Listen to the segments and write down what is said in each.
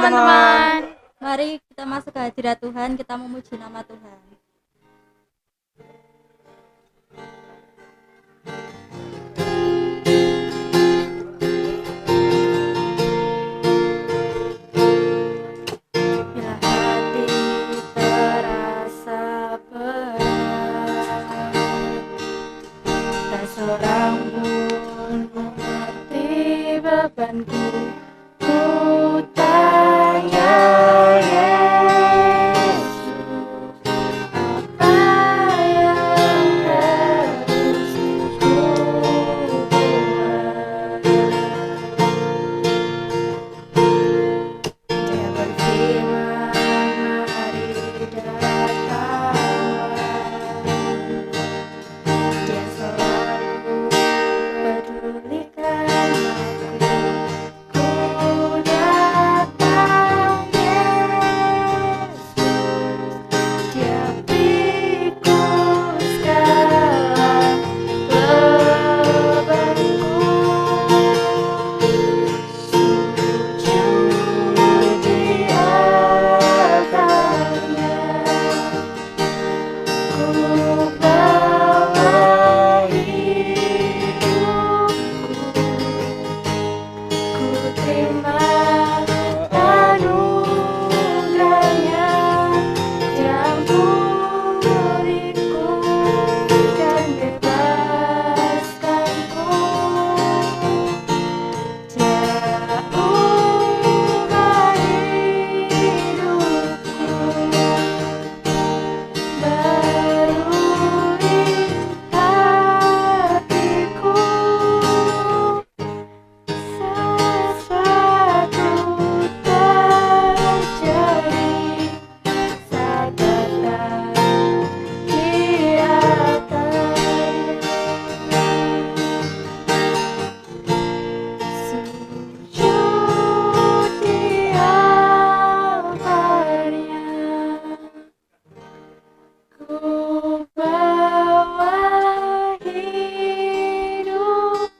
teman-teman. Mari kita masuk ke hadirat Tuhan, kita memuji nama Tuhan. Bila hati terasa berat, tak seorang pun mengerti bebanku. Ku tanya Yesus, apa yang harus ku buat? Dia berfirman, mari datanglah. Dia selalu pedulikan aku. Ku datang Yesus, Dia pikul segala bebanku. Sujud di altarnya, ku bawa hidupku. Ku terima anugerahnya, Dia ampuniku dan bebaskanku. Dia ubah hidupku, barui hatiku. Sesuatu terjadi saat datang Dia sujud di altarnya, ku bawa hidupku.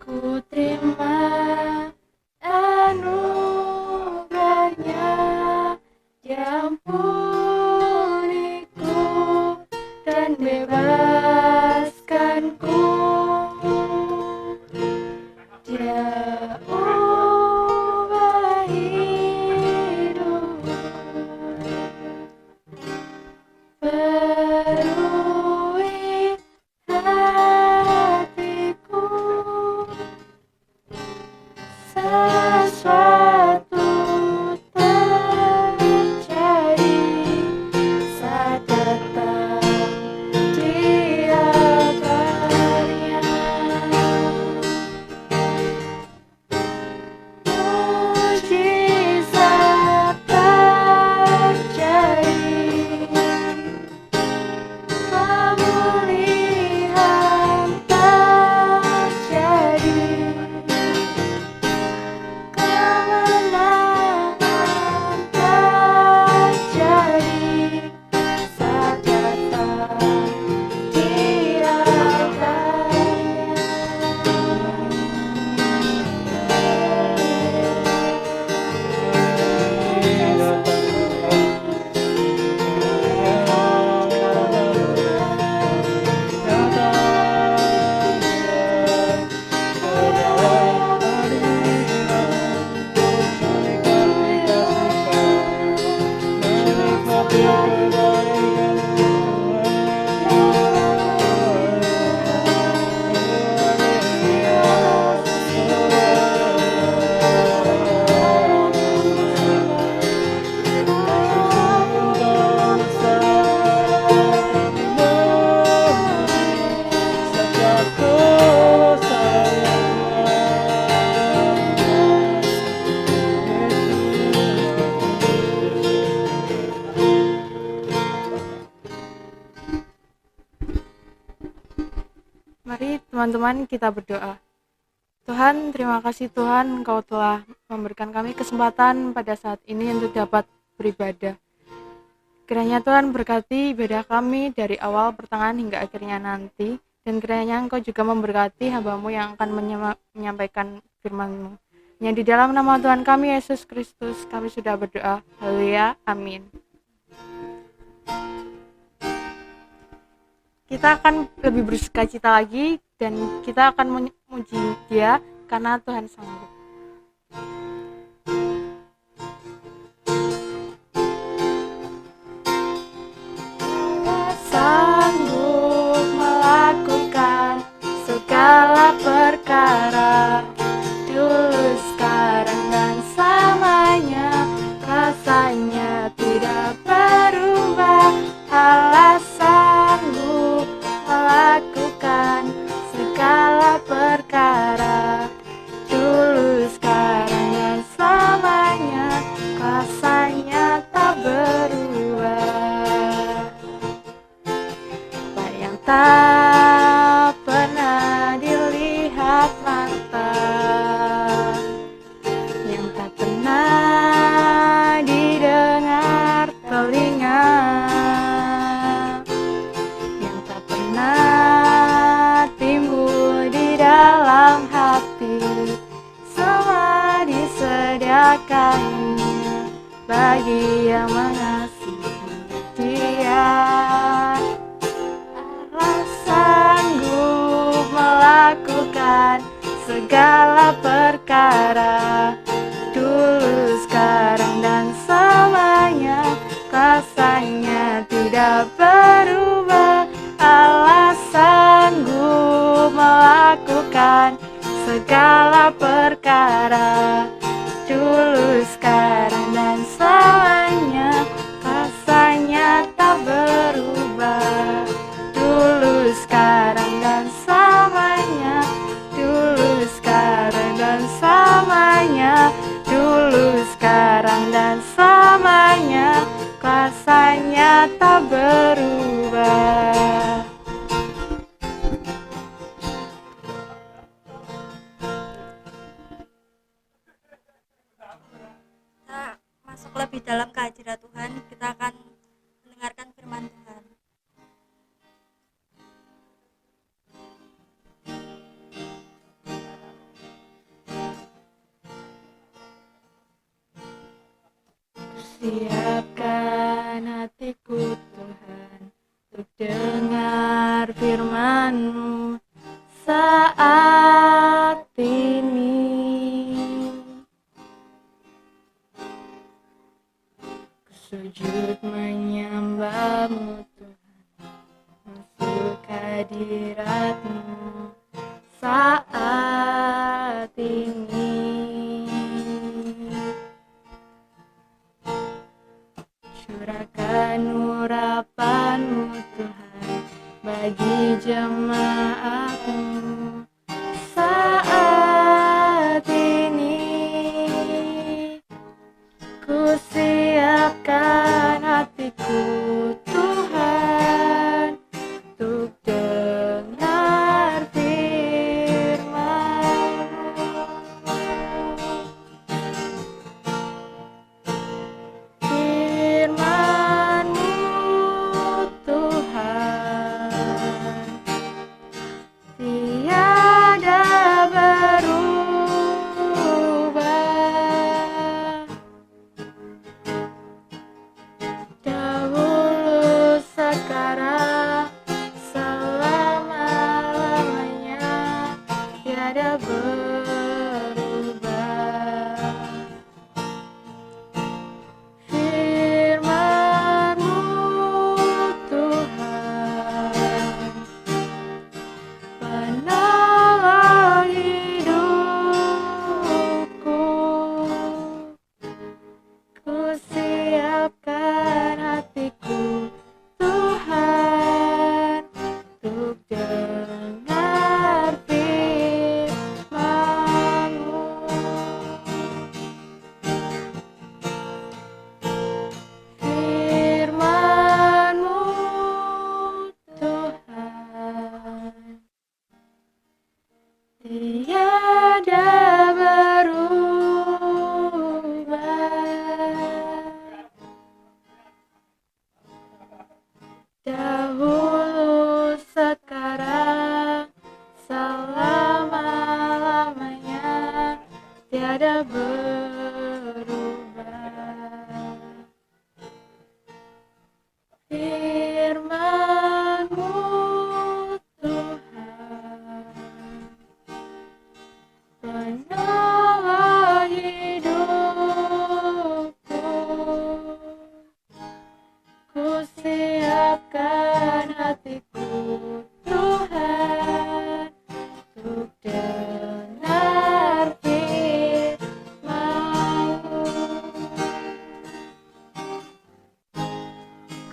Ku terima anugerahnya, Dia ampuniku dan bebaskanku. Dia ubah hidupku, barui hatiku. Sesuatu terjadi saat datang Dia karya. Mujizat terjadi, pemulihan terjadi, kemenangan terjadi saat datang Dia karya. Mari teman-teman kita berdoa. Tuhan, terima kasih Tuhan, Engkau telah memberikan kami kesempatan pada saat ini untuk dapat beribadah. Kiranya Tuhan berkati ibadah kami dari awal, pertengahan hingga akhirnya nanti. Dan kiranya Engkau juga memberkati hamba-Mu yang akan menyampaikan firman-Mu. Hanya di dalam nama Tuhan kami Yesus Kristus kami sudah berdoa. Haleluya, amin. Kita akan lebih bersukacita lagi dan kita akan memuji Dia karena Tuhan sanggup. Sanggup melakukan segala perkara, dulu, sekarang, dan selamanya. Rasanya tidak berubah. Allah sanggup melakukan segala perkara, dulu, sekarang, dan selamanya. Rasanya tak berubah. Apa yang tak pernah dilihat mata, yang tak pernah didengar telinga, yang tak pernah timbul di dalam hati, semua disediakannya bagi yang mengasihi Dia. Allah sanggup melakukan segala perkara, dulu, sekarang, dan selamanya. Rasanya tidak berubah. Allah sanggup melakukan segala perkara, dulu, sekarang, dan selamanya. Rasanya tak berubah. Dulu, sekarang, dan selamanya. Dulu, sekarang, dan selamanya. Dulu, sekarang, dan selamanya. Rasanya tak berubah. Kita masuk lebih dalam ke hadirat Tuhan, kita akan mendengarkan firman Tuhan. Siapkan hatiku Tuhan untuk dengar firman-Mu saat ini. Sujud menyembah-Mu Tuhan, masuk hadirat-Mu saat ini. Curahkan urapan-Mu Tuhan bagi jemaat-Mu saat ini. Ku siapkan hatiku Tuhan untuk dengar firman-Mu. Firman-Mu Tuhan, tiada berubah. Firman-Mu Tuhan, penyala hidupku. Ku siapkan hatiku Tuhan untuk dengar firman-Mu.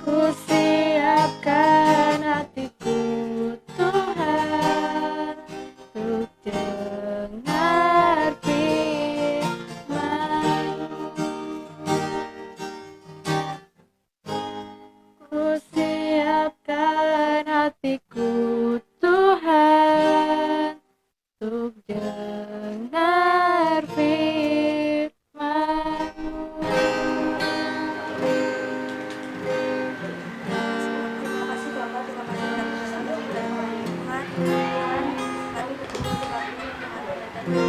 Ku siapkan hatiku Tuhan untuk dengar firman-Mu. Ku siapkan hatiku Tuhan untuk dengar firman-Mu. Terima kasih Bapak, terima kasih sudah bersama dan Tuhan. Tuhan, kami berdoa kami dengan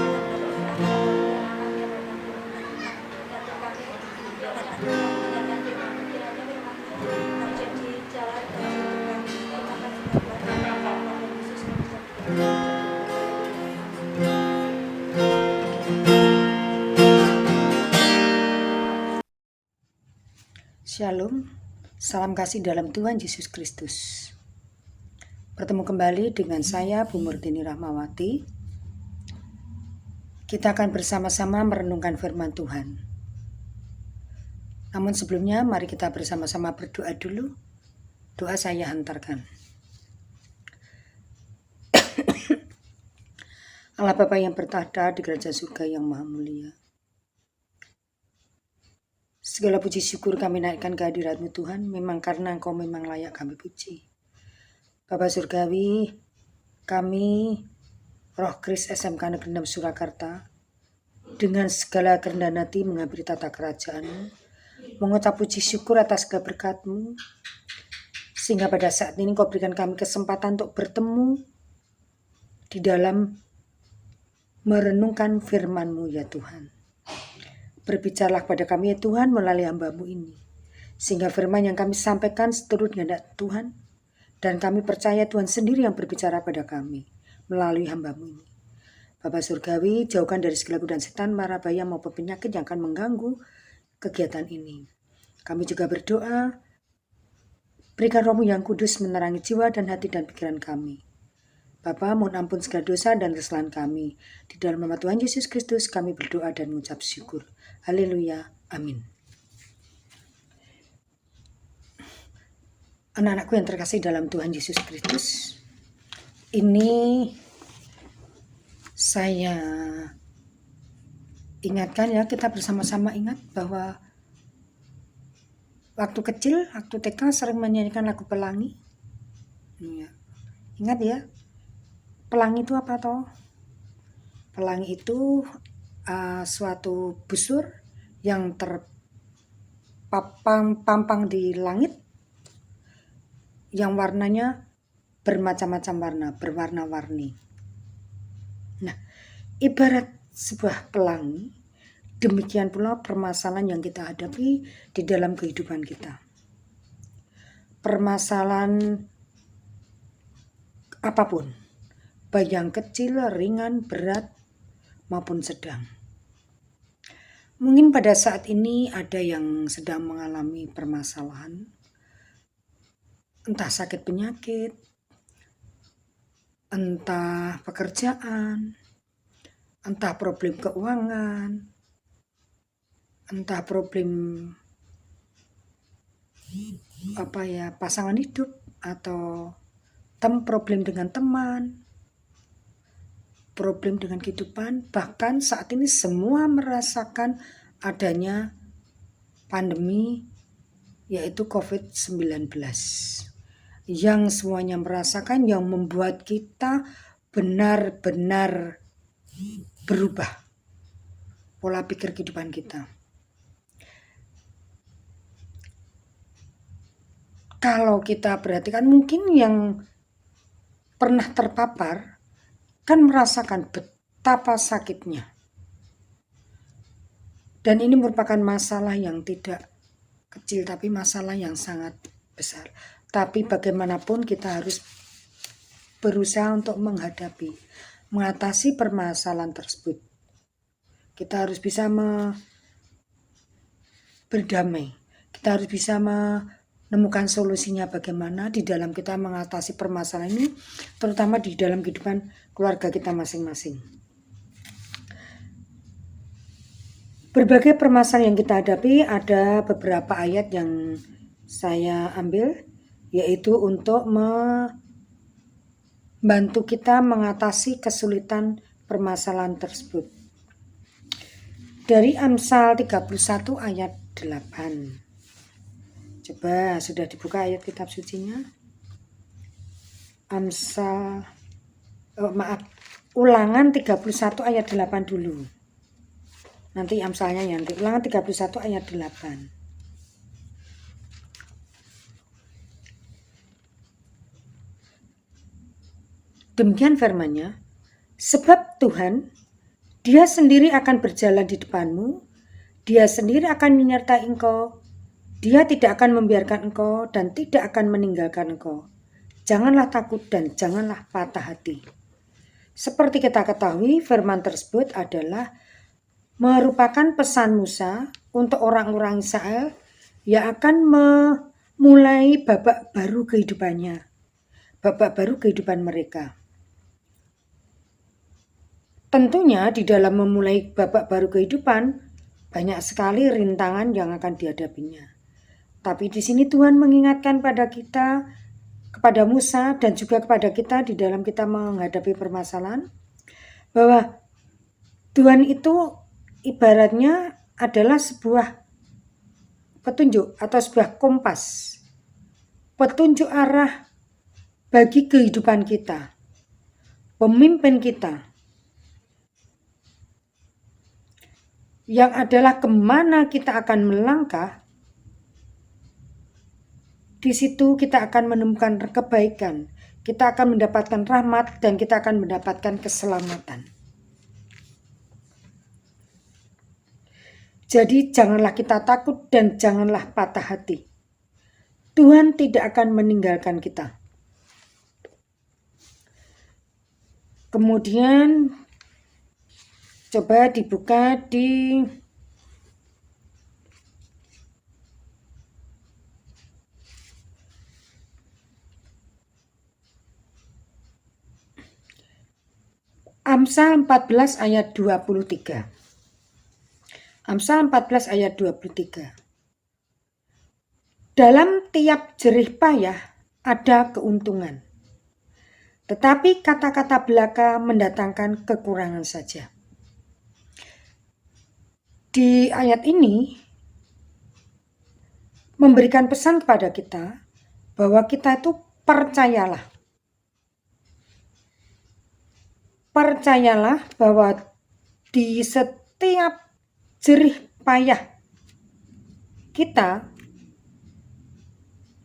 menjadi jalan dan terima kasih Bapak. Yesus Shalom, salam kasih dalam Tuhan Yesus Kristus. Bertemu kembali dengan saya, Bu Murtini Rahmawati. Kita akan bersama-sama merenungkan firman Tuhan. Namun sebelumnya, mari kita bersama-sama berdoa dulu. Doa saya hantarkan. Allah Bapa yang bertahta di kerajaan surga yang maha mulia. Segala puji syukur kami naikkan ke hadirat-Mu Tuhan, memang karena Engkau memang layak kami puji. Bapa Surgawi, kami Roh Kris SMK Negeri 6 Surakarta, dengan segala kerendahan hati menghampiri tata kerajaan-Mu, mengucap puji syukur atas segala berkat-Mu, sehingga pada saat ini Engkau berikan kami kesempatan untuk bertemu di dalam merenungkan firman-Mu ya Tuhan. Berbicaralah kepada kami ya Tuhan melalui hamba-Mu ini, sehingga firman yang kami sampaikan seturut kehendak Tuhan, dan kami percaya Tuhan sendiri yang berbicara pada kami melalui hamba-Mu ini. Bapa Surgawi, jauhkan dari segala godaan setan, mara bahaya maupun penyakit yang akan mengganggu kegiatan ini. Kami juga berdoa, berikan Roh-Mu yang kudus menerangi jiwa dan hati dan pikiran kami. Bapa, mohon ampun segala dosa dan kesalahan kami. Di dalam nama Tuhan Yesus Kristus kami berdoa dan mengucap syukur. Haleluya. Amin. Anak-anakku yang terkasih dalam Tuhan Yesus Kristus, ini saya ingatkan ya, kita bersama-sama ingat bahwa waktu kecil, waktu TK sering menyanyikan lagu Pelangi. Ya. Ingat ya, pelangi itu apa toh? Pelangi itu suatu busur yang terpampang di langit, yang warnanya bermacam-macam warna, berwarna-warni. Nah, ibarat sebuah pelangi, demikian pula permasalahan yang kita hadapi di dalam kehidupan kita. Permasalahan apapun, baik yang kecil, ringan, berat, maupun sedang. Mungkin pada saat ini ada yang sedang mengalami permasalahan, entah sakit penyakit, entah pekerjaan, entah problem keuangan, entah problem pasangan hidup, atau problem dengan teman, problem dengan kehidupan. Bahkan saat ini semua merasakan adanya pandemi, yaitu COVID-19, yang semuanya merasakan, yang membuat kita benar-benar berubah pola pikir kehidupan kita. Kalau kita perhatikan, mungkin yang pernah terpapar kan merasakan betapa sakitnya. Dan ini merupakan masalah yang tidak kecil, tapi masalah yang sangat besar. Tapi bagaimanapun kita harus berusaha untuk mengatasi permasalahan tersebut. Kita harus bisa berdamai. Kita harus bisa menemukan solusinya bagaimana di dalam kita mengatasi permasalahan ini, terutama di dalam kehidupan keluarga kita masing-masing. Berbagai permasalahan yang kita hadapi, ada beberapa ayat yang saya ambil, yaitu untuk membantu kita mengatasi kesulitan permasalahan tersebut. Dari Amsal 31 ayat 8. Coba sudah dibuka ayat kitab sucinya? Ulangan 31 ayat 8 dulu. Nanti Amsalnya ya, nanti Ulangan 31 ayat 8. Demikian firman-Nya, sebab Tuhan, Dia sendiri akan berjalan di depanmu, Dia sendiri akan menyertai engkau, Dia tidak akan membiarkan engkau dan tidak akan meninggalkan engkau. Janganlah takut dan janganlah patah hati. Seperti kita ketahui, firman tersebut adalah merupakan pesan Musa untuk orang-orang Israel yang akan memulai babak baru kehidupannya, babak baru kehidupan mereka. Tentunya di dalam memulai babak baru kehidupan, banyak sekali rintangan yang akan dihadapinya. Tapi di sini Tuhan mengingatkan pada kita, kepada Musa dan juga kepada kita di dalam kita menghadapi permasalahan, bahwa Tuhan itu ibaratnya adalah sebuah petunjuk atau sebuah kompas, petunjuk arah bagi kehidupan kita, pemimpin kita, yang adalah kemana kita akan melangkah. Di situ kita akan menemukan kebaikan, kita akan mendapatkan rahmat, dan kita akan mendapatkan keselamatan. Jadi janganlah kita takut dan janganlah patah hati. Tuhan tidak akan meninggalkan kita. Kemudian coba dibuka di Amsal 14 ayat 23. Amsal 14 ayat 23. Dalam tiap jerih payah ada keuntungan, tetapi kata-kata belaka mendatangkan kekurangan saja. Di ayat ini memberikan pesan kepada kita bahwa kita itu percayalah bahwa di setiap jerih payah kita,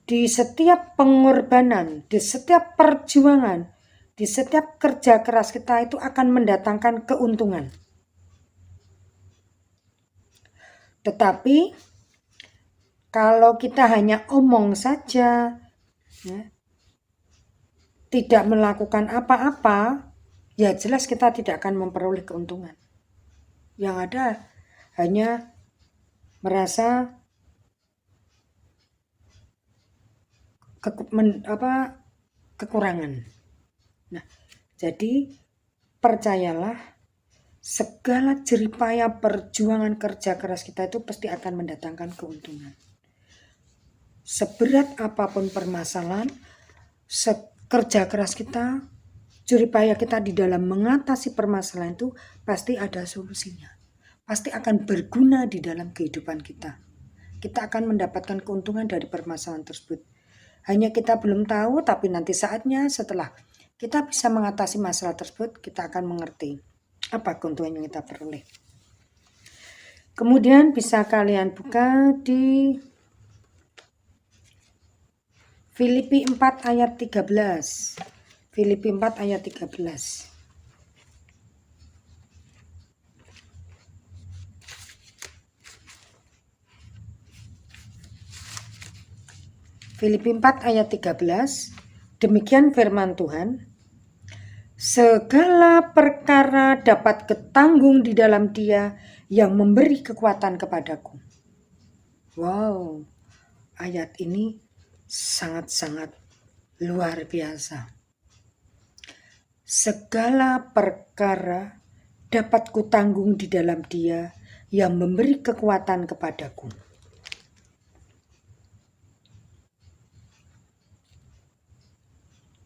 di setiap pengorbanan, di setiap perjuangan, di setiap kerja keras kita itu akan mendatangkan keuntungan. Tetapi kalau kita hanya omong saja, ya, tidak melakukan apa-apa, ya jelas kita tidak akan memperoleh keuntungan. Yang ada hanya merasa kekurangan. Nah, jadi percayalah, segala jerih payah perjuangan kerja keras kita itu pasti akan mendatangkan keuntungan. Seberat apapun permasalahan, kerja keras kita, jerih payah kita di dalam mengatasi permasalahan itu pasti ada solusinya. Pasti akan berguna di dalam kehidupan kita. Kita akan mendapatkan keuntungan dari permasalahan tersebut. Hanya kita belum tahu, tapi nanti saatnya setelah kita bisa mengatasi masalah tersebut, kita akan mengerti apa keuntungan yang kita peroleh. Kemudian bisa kalian buka di Filipi 4 ayat 13. Filipi 4 ayat 13. Filipi 4 ayat 13, demikian firman Tuhan, segala perkara dapat ketanggung di dalam Dia yang memberi kekuatan kepadaku. Wow, ayat ini sangat-sangat luar biasa. Segala perkara dapat kutanggung di dalam Dia yang memberi kekuatan kepadaku.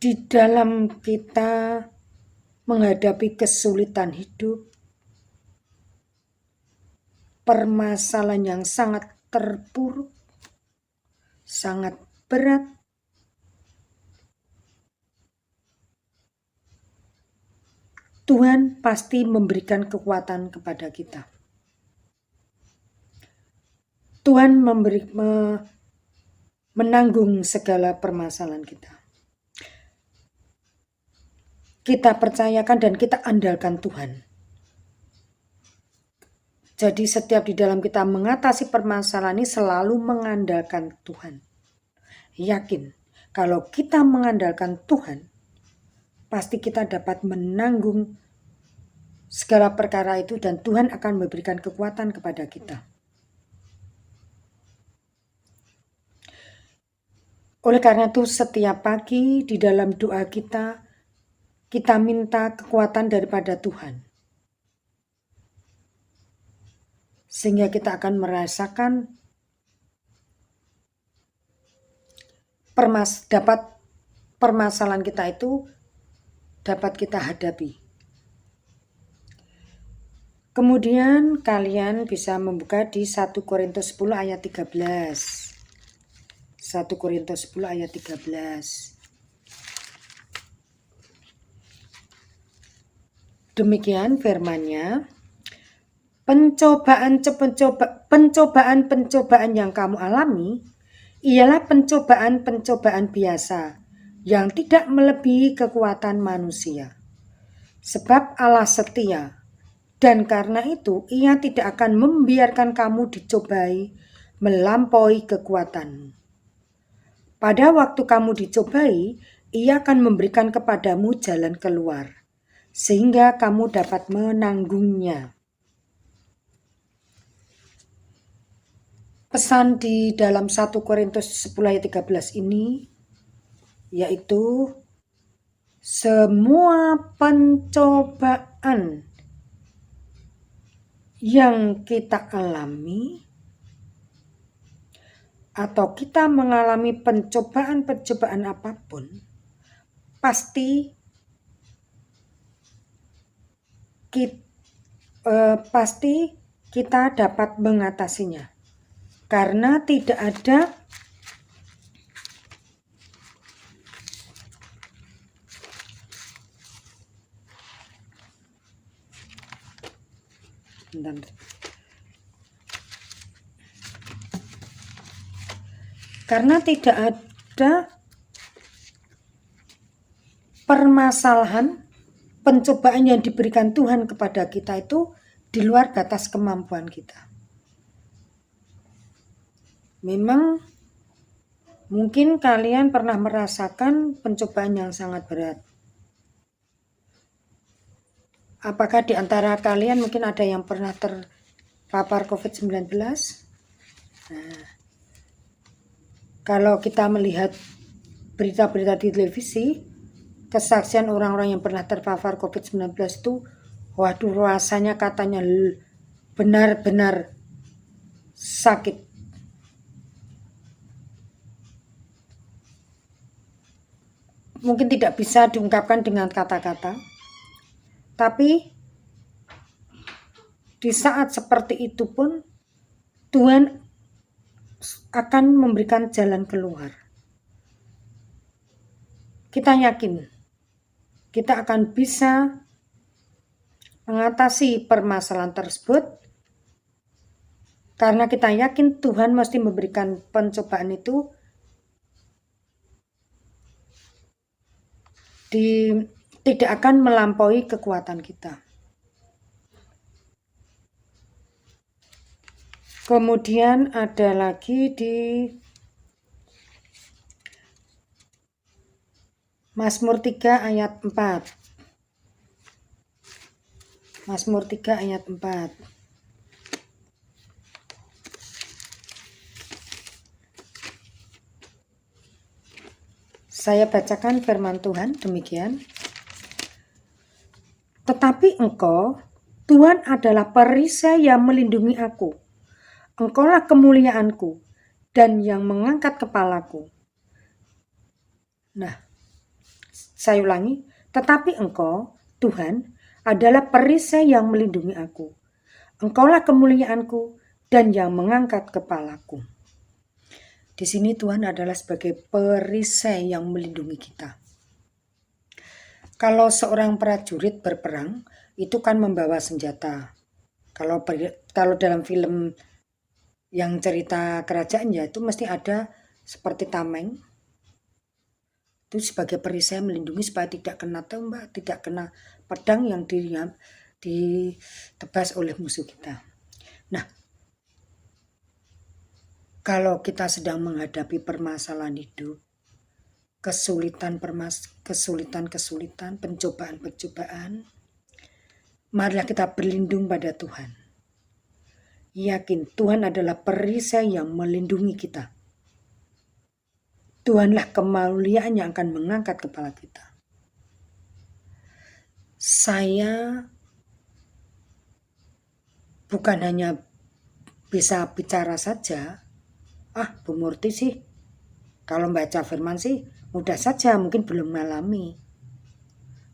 Di dalam kita menghadapi kesulitan hidup, permasalahan yang sangat terpuruk, sangat berat, Tuhan pasti memberikan kekuatan kepada kita. Tuhan menanggung segala permasalahan kita. Kita percayakan dan kita andalkan Tuhan. Jadi setiap di dalam kita mengatasi permasalahan ini selalu mengandalkan Tuhan. Yakin kalau kita mengandalkan Tuhan, pasti kita dapat menanggung segala perkara itu dan Tuhan akan memberikan kekuatan kepada kita. Oleh karena itu setiap pagi di dalam doa kita minta kekuatan daripada Tuhan. Sehingga kita akan merasakan dapat permasalahan kita itu dapat kita hadapi. Kemudian kalian bisa membuka di 1 Korintus 10 ayat 13. 1 Korintus 10 ayat 13. Demikian firman-Nya, pencobaan yang kamu alami ialah pencobaan biasa yang tidak melebihi kekuatan manusia. Sebab Allah setia, dan karena itu Ia tidak akan membiarkan kamu dicobai melampaui kekuatanmu. Pada waktu kamu dicobai, Ia akan memberikan kepadamu jalan keluar, sehingga kamu dapat menanggungnya. Pesan di dalam 1 Korintus 10 ayat 13 ini yaitu semua pencobaan yang kita alami atau kita mengalami pencobaan apapun, pasti kita dapat mengatasinya. Karena tidak ada permasalahan pencobaan yang diberikan Tuhan kepada kita itu di luar batas kemampuan kita. Memang mungkin kalian pernah merasakan pencobaan yang sangat berat. Apakah di antara kalian mungkin ada yang pernah terpapar COVID-19? Nah, kalau kita melihat berita-berita di televisi, kesaksian orang-orang yang pernah terpapar COVID-19 itu, waduh, rasanya katanya benar-benar sakit. Mungkin tidak bisa diungkapkan dengan kata-kata, tapi di saat seperti itu pun Tuhan akan memberikan jalan keluar. Kita yakin kita akan bisa mengatasi permasalahan tersebut karena kita yakin Tuhan mesti memberikan pencobaan itu tidak akan melampaui kekuatan kita. Kemudian ada lagi di Mazmur 3 ayat 4. Mazmur 3 ayat 4. Saya bacakan firman Tuhan demikian. Tetapi Engkau, Tuhan adalah perisai yang melindungi aku. Engkaulah kemuliaanku dan yang mengangkat kepalaku. Nah, saya ulangi. Tetapi Engkau, Tuhan, adalah perisai yang melindungi aku. Engkaulah kemuliaanku dan yang mengangkat kepalaku. Di sini Tuhan adalah sebagai perisai yang melindungi kita. Kalau seorang prajurit berperang, itu kan membawa senjata. Kalau dalam film yang cerita kerajaan ya itu mesti ada seperti tameng. Itu sebagai perisai melindungi supaya tidak kena tembak, tidak kena pedang yang ditebas oleh musuh kita. Nah, kalau kita sedang menghadapi permasalahan hidup, kesulitan, pencobaan, marilah kita berlindung pada Tuhan. Yakin Tuhan adalah perisai yang melindungi kita. Tuhanlah kemuliaan yang akan mengangkat kepala kita. Saya bukan hanya bisa bicara saja. Bu Murti sih, kalau baca firman sih mudah saja, mungkin belum mengalami.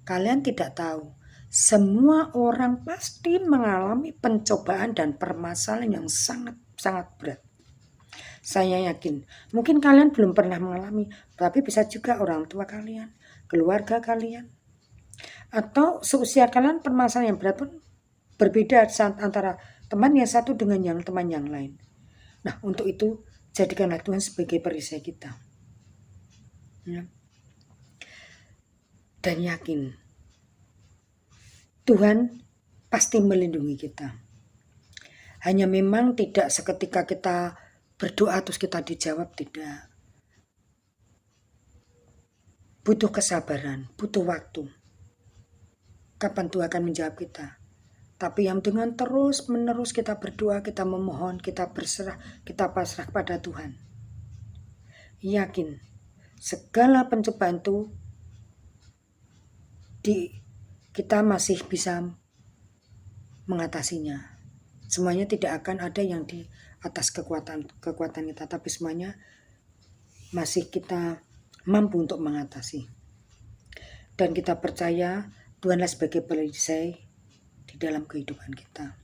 Kalian tidak tahu, semua orang pasti mengalami pencobaan dan permasalahan yang sangat-sangat berat. Saya yakin, mungkin kalian belum pernah mengalami, tapi bisa juga orang tua kalian, keluarga kalian, atau seusia kalian permasalahan yang berat pun berbeda antara teman yang satu dengan teman yang lain. Nah, untuk itu jadikanlah Tuhan sebagai perisai kita. Ya. Dan yakin Tuhan pasti melindungi kita. Hanya memang tidak seketika kita berdoa terus kita dijawab, tidak. Butuh kesabaran, butuh waktu. Kapan Tuhan akan menjawab kita? Tapi yang dengan terus-menerus kita berdoa, kita memohon, kita berserah, kita pasrah kepada Tuhan. Yakin segala pencobaan itu kita masih bisa mengatasinya. Semuanya tidak akan ada yang di atas kekuatan kita, tapi semuanya masih kita mampu untuk mengatasi. Dan kita percaya Tuhanlah sebagai perisai di dalam kehidupan kita.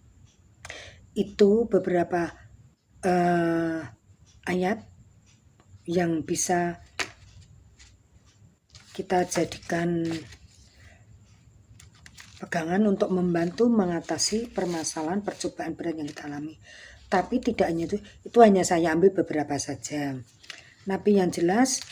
Itu beberapa ayat yang bisa kita jadikan pegangan untuk membantu mengatasi permasalahan percobaan berat yang kita alami. Tapi tidak hanya itu hanya saya ambil beberapa saja. Tapi yang jelas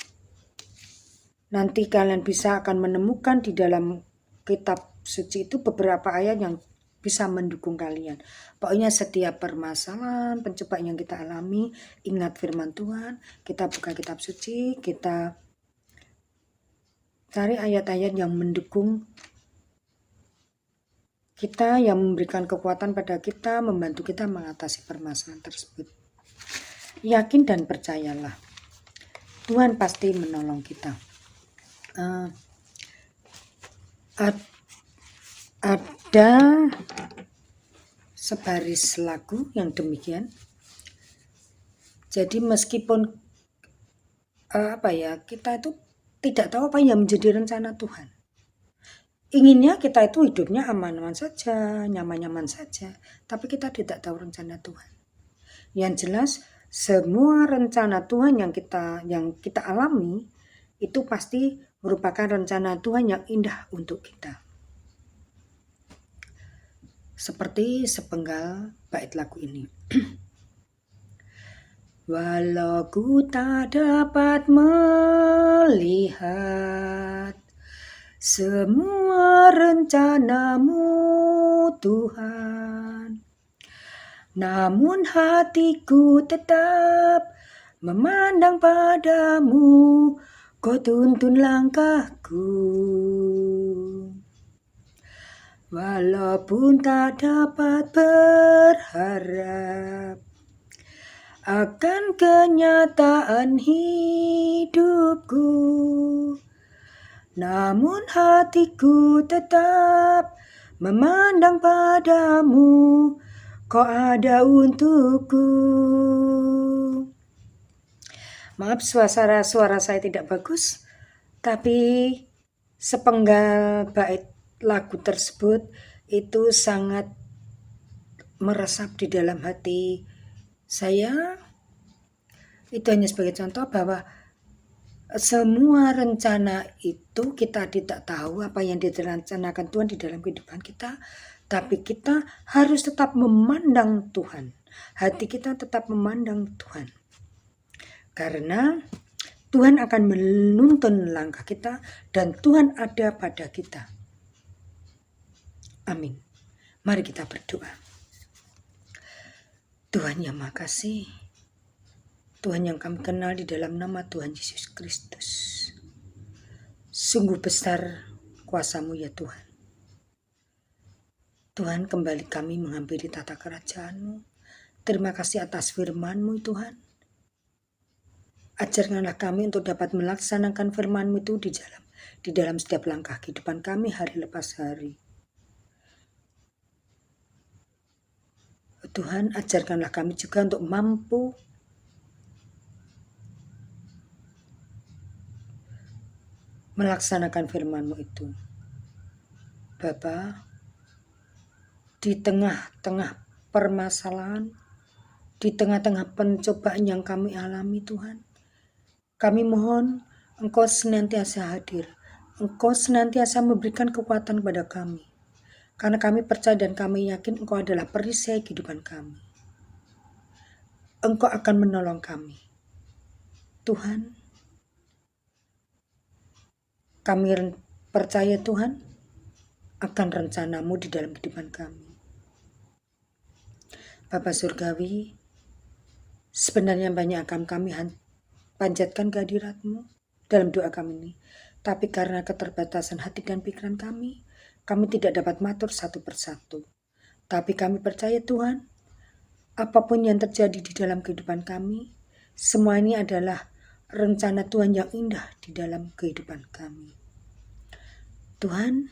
nanti kalian bisa akan menemukan di dalam kitab suci itu beberapa ayat yang bisa mendukung kalian. Pokoknya setiap permasalahan, pencobaan yang kita alami, ingat firman Tuhan, kita buka kitab suci, kita cari ayat-ayat yang mendukung kita, yang memberikan kekuatan pada kita, membantu kita mengatasi permasalahan tersebut. Yakin dan percayalah, Tuhan pasti menolong kita. Ada sebaris lagu yang demikian. Jadi meskipun kita itu tidak tahu apa yang menjadi rencana Tuhan. Inginnya kita itu hidupnya aman-aman saja, nyaman-nyaman saja, tapi kita tidak tahu rencana Tuhan. Yang jelas semua rencana Tuhan yang kita alami itu pasti merupakan rencana Tuhan yang indah untuk kita. Seperti sepenggal bait lagu ini. Walau ku tak dapat melihat semua rencanamu Tuhan, namun hatiku tetap memandang padamu, Kau tuntun langkahku, walaupun tak dapat berharap akan kenyataan hidupku, namun hatiku tetap memandang padamu, kau ada untukku. Maaf suara saya tidak bagus, tapi sepenggal bait lagu tersebut itu sangat meresap di dalam hati saya. Itu hanya sebagai contoh bahwa semua rencana itu kita tidak tahu apa yang direncanakan Tuhan di dalam kehidupan kita, tapi kita harus tetap memandang Tuhan. Hati kita tetap memandang Tuhan. Karena Tuhan akan menuntun langkah kita dan Tuhan ada pada kita. Amin. Mari kita berdoa. Tuhan yang Maha Kasih, Tuhan yang kami kenal di dalam nama Tuhan Yesus Kristus. Sungguh besar kuasa-Mu ya Tuhan. Tuhan, kembali kami menghampiri tata kerajaan-Mu. Terima kasih atas firman-Mu Tuhan. Ajarkanlah kami untuk dapat melaksanakan firman-Mu itu di dalam setiap langkah kehidupan kami hari lepas hari. Tuhan, ajarkanlah kami juga untuk mampu melaksanakan firman-Mu itu. Bapa, di tengah-tengah permasalahan, di tengah-tengah pencobaan yang kami alami Tuhan, kami mohon Engkau senantiasa hadir. Engkau senantiasa memberikan kekuatan kepada kami. Karena kami percaya dan kami yakin Engkau adalah perisai kehidupan kami. Engkau akan menolong kami. Tuhan, kami percaya Tuhan akan rencana-Mu di dalam kehidupan kami. Bapa Surgawi, sebenarnya banyak akan kami panjatkan kehadirat-Mu dalam doa kami ini. Tapi karena keterbatasan hati dan pikiran kami tidak dapat matur satu persatu. Tapi kami percaya Tuhan, apapun yang terjadi di dalam kehidupan kami, semua ini adalah rencana Tuhan yang indah di dalam kehidupan kami. Tuhan,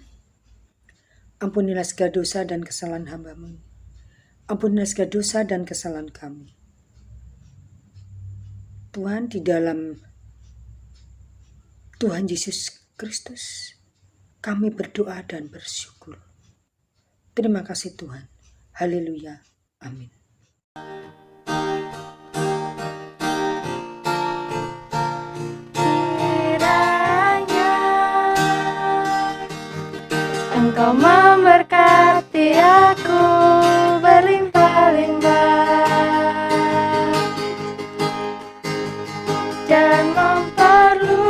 ampunilah segala dosa dan kesalahan hamba-Mu. Ampunilah segala dosa dan kesalahan kami. Tuhan, di dalam Tuhan Yesus Kristus, kami berdoa dan bersyukur. Terima kasih Tuhan. Haleluya. Amin. Kiranya Engkau memberkati aku berlimpah-limpah dan memperluas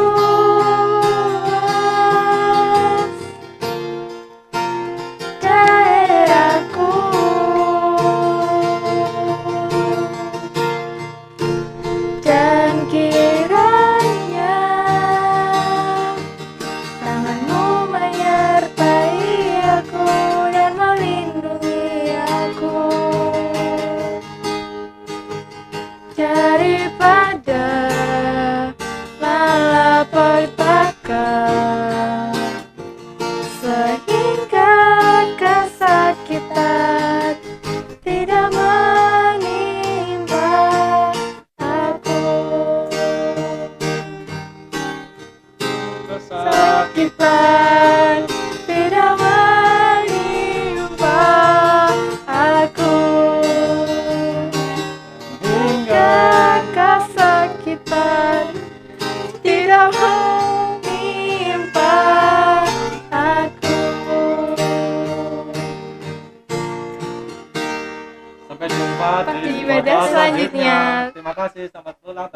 daerahku, dan kiranya tangan-Mu menyertai aku dan melindungi aku daripada malapetaka, sehingga kesakitan tidak menimpa aku. Kesakitan tidak menimpa aku, hingga kesakitan tidak menimpa aku. Sampai jumpa Di ibadah selanjutnya. Terima kasih, selamat pulang.